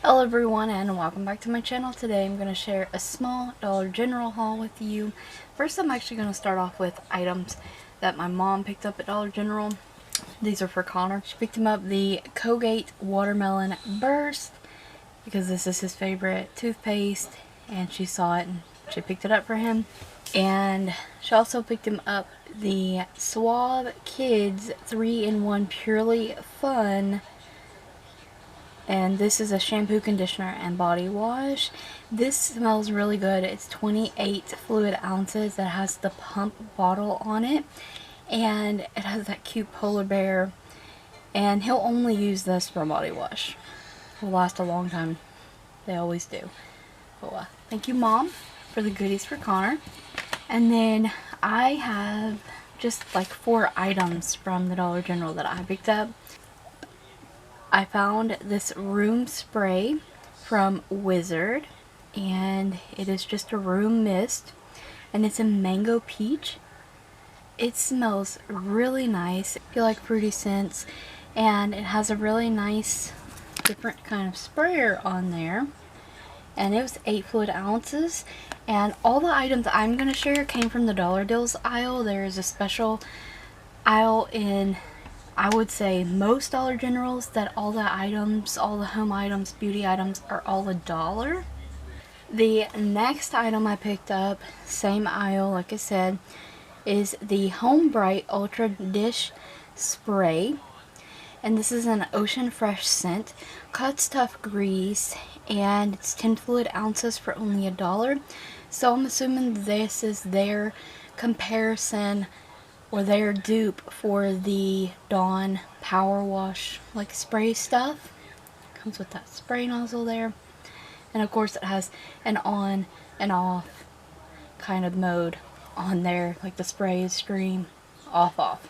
Hello everyone and welcome back to my channel. Today I'm going to share a small Dollar General haul with you. First I'm actually going to start off with items that my mom picked up at Dollar General. These are for Connor. She picked him up the Colgate Watermelon Burst because this is his favorite toothpaste and she saw it and she picked it up for him. And she also picked him up the Suave Kids 3-in-1 Purely Fun. And this is a shampoo, conditioner, and body wash. This smells really good. It's 28 fluid ounces. That has the pump bottle on it. And it has that cute polar bear. And he'll only use this for a body wash. It'll last a long time. They always do. But, thank you, Mom, for the goodies for Connor. And then I have just like 4 items from the Dollar General that I picked up. I found this room spray from Wizard, and it is just a room mist, and it's a mango peach. It smells really nice. I feel like fruity scents, and it has a really nice different kind of sprayer on there, and it was 8 fluid ounces. And all the items I'm going to share came from the Dollar Deals aisle. There is a special aisle in, I would say, most Dollar Generals that all the items, all the home items, beauty items are all $1. The next item I picked up, same aisle like I said, is the Home Bright Ultra Dish Spray. And this is an Ocean Fresh scent, cuts tough grease, and it's 10 fluid ounces for only $1. So I'm assuming this is their comparison or their dupe for the Dawn Power Wash like spray stuff. Comes with that spray nozzle there, and of course it has an on and off kind of mode on there, like the spray stream off.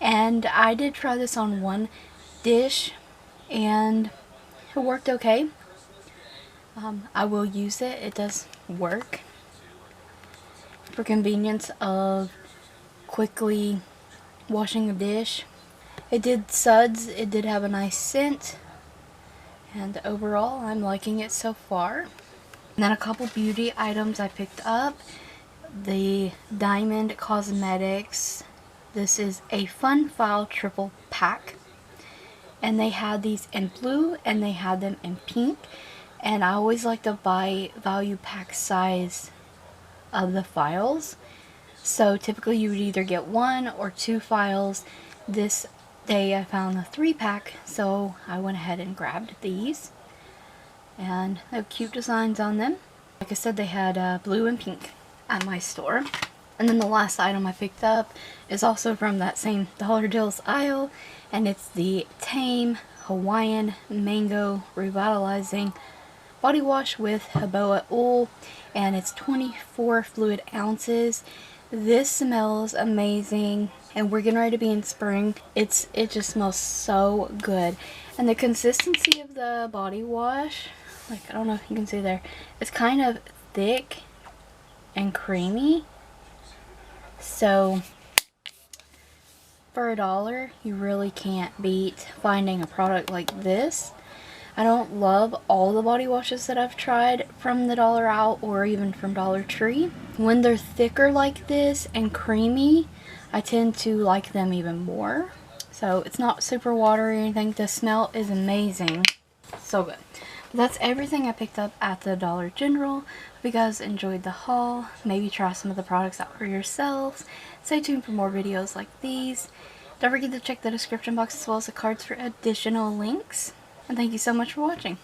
And I did try this on one dish and it worked okay. I will use it. It does work for convenience of quickly washing a dish. It did suds, it did have a nice scent, and overall I'm liking it so far. And then a couple beauty items I picked up. The Diamond Cosmetics, this is a Fun File triple pack, and they had these in blue and they had them in pink, and I always like to buy value pack size of the files. So typically you would either get 1 or 2 files. This day I found the 3-pack, so I went ahead and grabbed these. And they have cute designs on them. Like I said, they had blue and pink at my store. And then the last item I picked up is also from that same Dollar Deals aisle, and it's the Tame Hawaiian Mango Revitalizing Body Wash with Jojoba Oil, and it's 24 fluid ounces. This smells amazing, and we're getting ready to be in spring. It just smells so good, and the consistency of the body wash, like, I don't know if you can see there, it's kind of thick and creamy. So for $1, you really can't beat finding a product like this. I don't love all the body washes that I've tried from the Dollar Out or even from DollarTree. When they're thicker like this and creamy, I tend to like them even more. So it's not super watery or anything. The smell is amazing. So good. But that's everything I picked up at the Dollar General. Hope you guys enjoyed the haul. Maybe try some of the products out for yourselves. Stay tuned for more videos like these. Don't forget to check the description box as well as the cards for additional links. And thank you so much for watching.